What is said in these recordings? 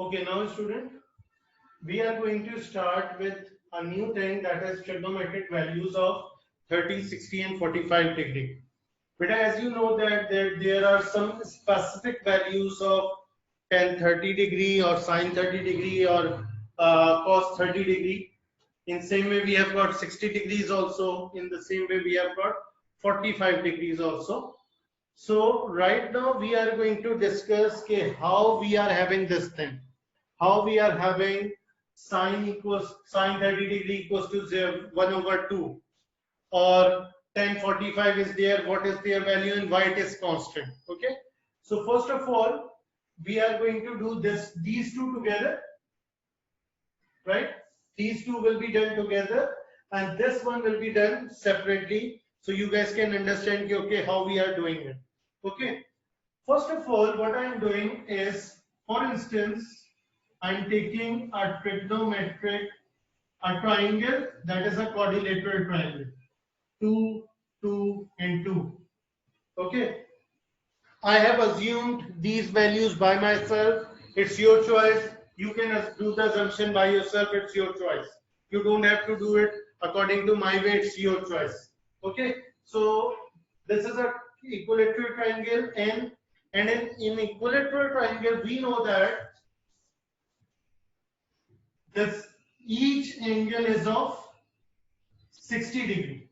Okay, now student, we are going to start with a new thing, that is trigonometric values of 30, 60 and 45 degree. But as you know that there are some specific values of tan 30 degree or sine 30 degree or cos 30 degree. In same way we have got 60 degrees also. In the same way we have got 45 degrees also. So right now we are going to discuss how we are having this thing. How we are having sine 30 degree equals to 1 over 2, or tan 45 is there, what is their value and why it is constant. Okay, so first of all we are going to do these two together, right? These two will be done together and this one will be done separately, so you guys can understand okay how we are doing it. Okay, first of all what I am doing is, for instance, I'm taking a trigonometric a triangle, that is a quadrilateral triangle, 2, 2 and 2. Okay, I have assumed these values by myself. It's your choice. You can do the assumption by yourself. It's your choice. You don't have to do it according to my way. It's your choice. Okay, so this is a equilateral triangle, and in equilateral triangle we know that this each angle is of 60 degree.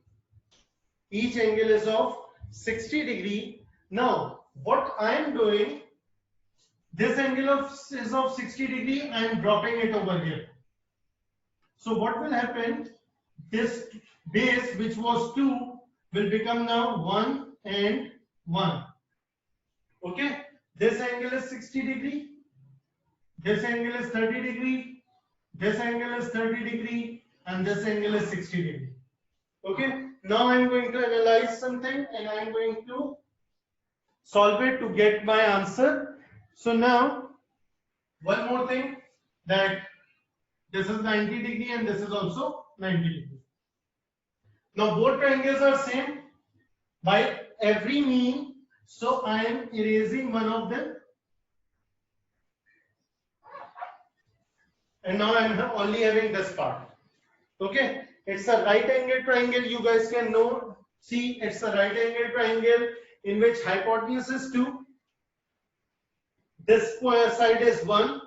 Each angle is of 60 degree. Now what I am doing, this angle is of 60 degree, I am dropping it over here. So what will happen, this base which was 2 will become now 1 and 1. Okay, this angle is 60 degree, this angle is 30 degree, this angle is 30 degree, and this angle is 60 degree. Okay, now I am going to analyze something and I am going to solve it to get my answer. So now one more thing, that this is 90 degree and this is also 90 degree. Now both triangles are same by every mean, so I am erasing one of them and now I am only having this part. Okay, it's a right angle triangle, you guys can know, see, it's a right angle triangle in which hypotenuse is 2, this side is 1,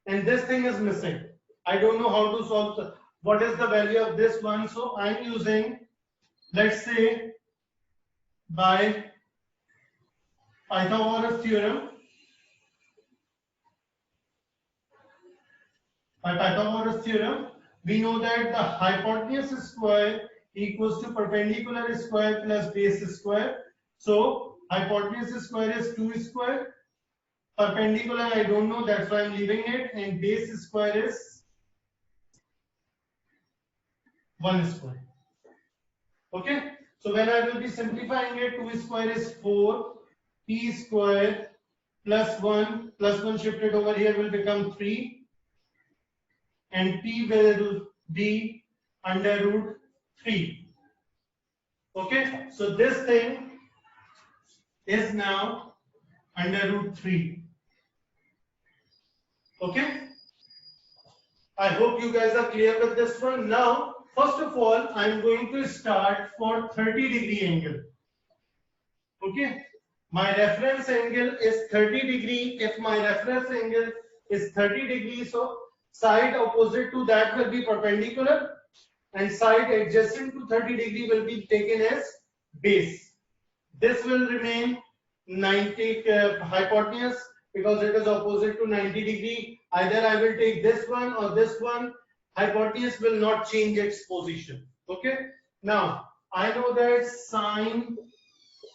and this thing is missing. I don't know how to solve what is the value of this one, so I'm using, let's say, by Pythagoras theorem. By Pythagoras theorem, we know that the hypotenuse square equals to perpendicular square plus base square. So hypotenuse square is 2 square, perpendicular I don't know, that's why I'm leaving it, and base square is 1 square. Okay, so when I will be simplifying it, 2 square is 4, p square plus 1 shifted over here will become 3, and p will be under root 3. Okay, so this thing is now under root 3. Okay, I hope you guys are clear with this one. Now first of all I am going to start for 30 degree angle. Okay, my reference angle is 30 degree. If my reference angle is 30 degree, so side opposite to that will be perpendicular and side adjacent to 30 degree will be taken as base. This will remain 90 hypotenuse because it is opposite to 90 degree. Either I will take this one or this one. Hypotenuse will not change its position. Okay, now I know that sine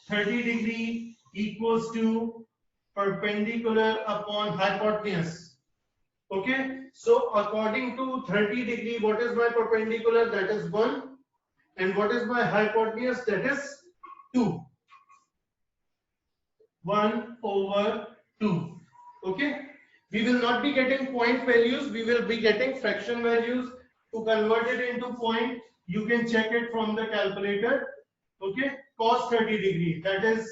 30 degree equals to perpendicular upon hypotenuse. Okay, so according to 30 degree, what is my perpendicular? That is 1, and what is my hypotenuse? That is 2. 1 over 2. Okay, we will not be getting point values, we will be getting fraction values. To convert it into point, you can check it from the calculator. Okay, cos 30 degree, that is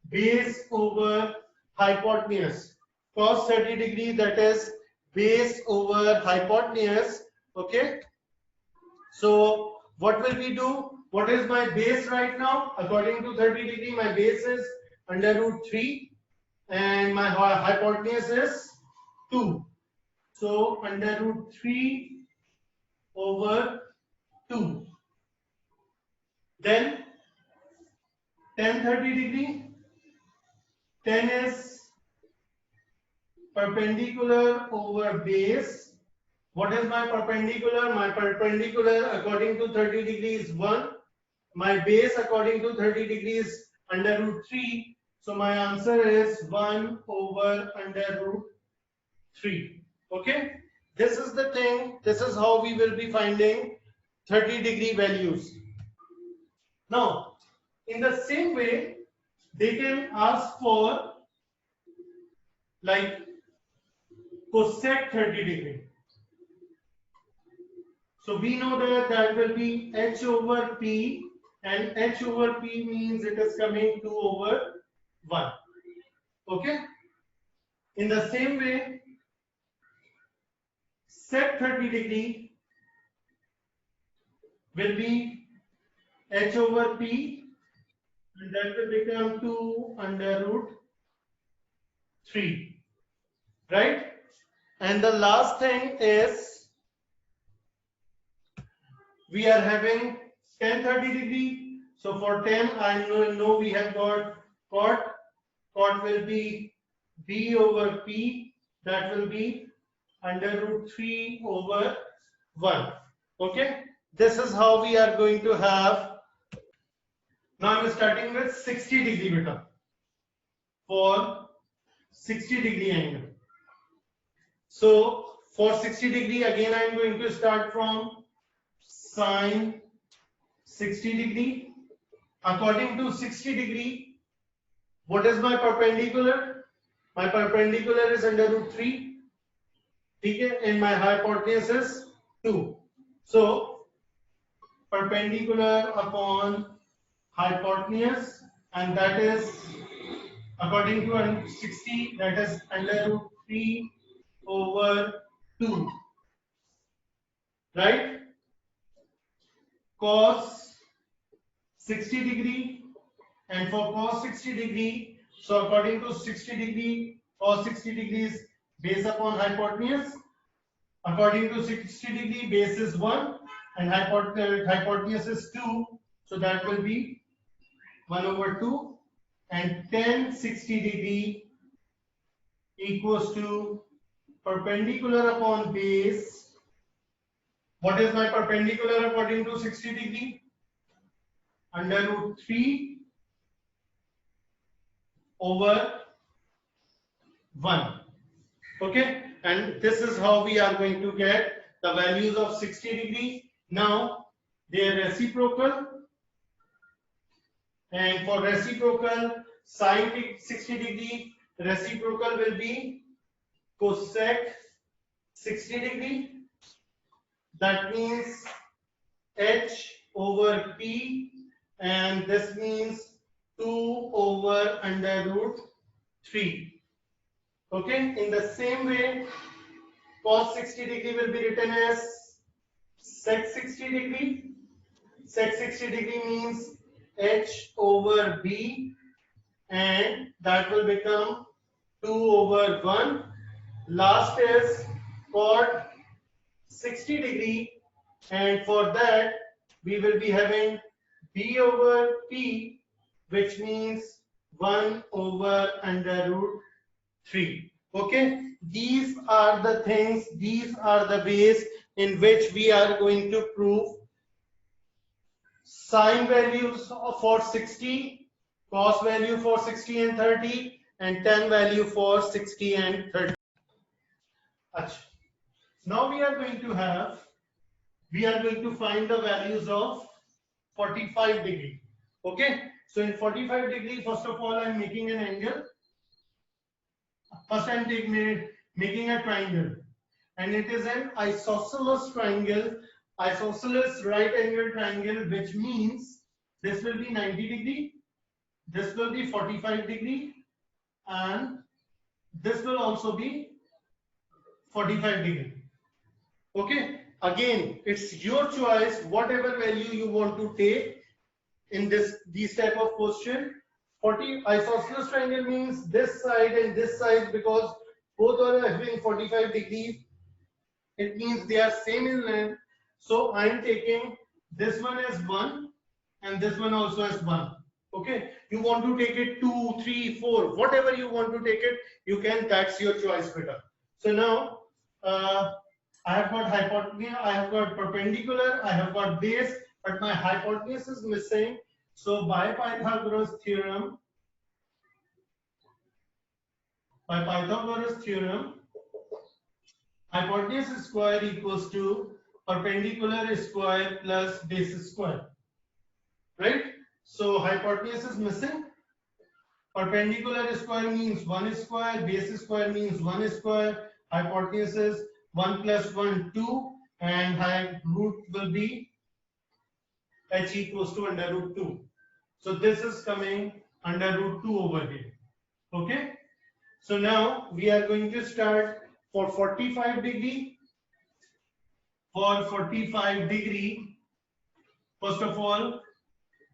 base over hypotenuse. Cos 30 degree, that is base over hypotenuse. Okay, so what will we do? What is my base right now? According to 30 degree, my base is under root 3 and my hypotenuse is 2. So under root 3 over 2. Then tan 30 degree, tan is perpendicular over base. What is my perpendicular? My perpendicular according to 30 degrees is 1. My base according to 30 degrees under root 3. So my answer is 1 over under root 3. Okay. This is the thing. This is how we will be finding 30 degree values. Now, in the same way, they can ask for like cosec 30 degree. So we know that that will be h over p, and h over p means it is coming 2 over 1. Okay. In the same way, sec 30 degree will be h over p, and that will become 2 under root 3. Right? And the last thing is we are having tan 30 degree. So for tan, I know we have got cot. Cot will be b over p. That will be under root 3 over 1. Okay. This is how we are going to have. Now I'm starting with 60 degree beta. For 60 degree angle. So for 60 degree, again I am going to start from sine 60 degree. According to 60 degree, what is my perpendicular? My perpendicular is under root 3. Okay, and my hypotenuse is 2. So perpendicular upon hypotenuse, and that is according to 60, that is under root 3 over 2. Right? Cos 60 degree, and for cos 60 degree, so according to 60 degree, cos 60 degrees base upon hypotenuse. According to 60 degree, base is 1 and hypotenuse is 2. So that will be 1 over 2, and tan 60 degree equals to perpendicular upon base. What is my perpendicular according to 60 degree? Under root 3 over 1. Okay, and this is how we are going to get the values of 60 degree. Now they are reciprocal, and for reciprocal, sine 60 degree reciprocal will be cosec 60 degree. That means h over p, and this means 2 over under root 3. Okay, in the same way, cos 60 degree will be written as sec 60 degree. Sec 60 degree means h over b, and that will become 2 over 1. Last is cot 60 degree, and for that we will be having b over p, which means 1 over under root 3. Okay, these are the things, these are the ways in which we are going to prove sine values for 60, cos value for 60 and 30, and tan value for 60 and 30. Now we are going to find the values of 45 degree. Okay, so in 45 degree, first of all, I am making an angle. First I am making a triangle, and it is an isosceles triangle, isosceles right angle triangle, which means this will be 90 degree, this will be 45 degree, and this will also be 45 degree. Okay, again it's your choice, whatever value you want to take in these type of question. 40 isosceles triangle means this side and this side, because both are having 45 degrees, it means they are same in length. So I am taking this one as 1 and this one also as 1. Okay, you want to take it 2, 3, 4, whatever you want to take it, you can. That's your choice, beta. So now I have got hypotenuse, I have got perpendicular, I have got base, but my hypotenuse is missing. So by Pythagoras theorem, hypotenuse square equals to perpendicular square plus base square, right? So hypotenuse is missing. Perpendicular square means 1 square, base square means 1 square, hypotenuse is 1 plus 1, 2, and root will be h equals to under root 2. So this is coming under root 2 over here. Okay. So now we are going to start for 45 degree. For 45 degree, first of all,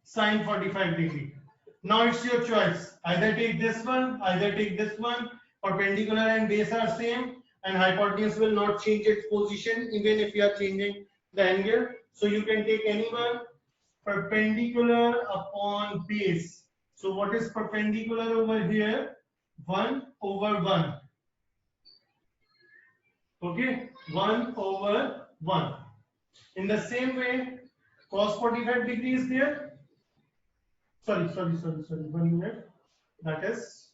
sine 45 degree. Now it's your choice. Either take this one, either take this one. Perpendicular and base are same, and hypotenuse will not change its position even if you are changing the angle. So you can take any one. Perpendicular upon base. So what is perpendicular over here? 1 over 1. Okay, 1 over 1. In the same way, cos 45 degree is there. Sorry, 1 minute. That is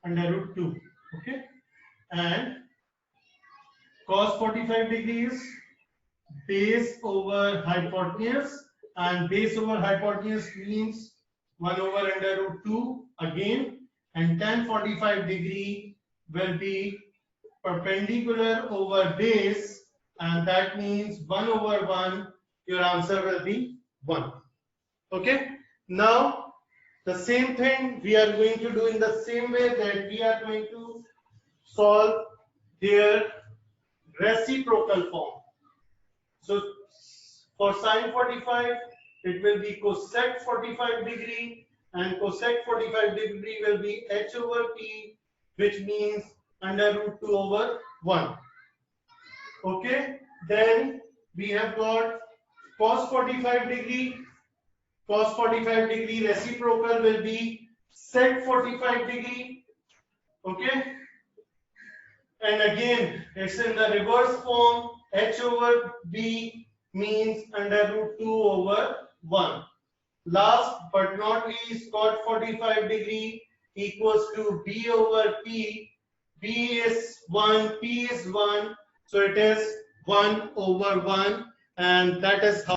under root 2. Okay, and cos 45 degrees base over hypotenuse, and base over hypotenuse means 1 over under root 2 again, and tan 45 degree will be perpendicular over base, and that means 1 over 1. Your answer will be 1. Okay, now the same thing we are going to do in the same way, that we are going to solve their reciprocal form. So for sine 45, it will be cosec 45 degree, and cosec 45 degree will be h over p, which means under root 2 over 1. Okay, then we have got cos 45 degree. Cos 45 degree reciprocal will be sec 45 degree. Okay, and again it's in the reverse form. H over b means under root 2 over 1. Last but not least, cot 45 degree equals to b over p. B is 1, p is 1, so it is 1 over 1, and that is how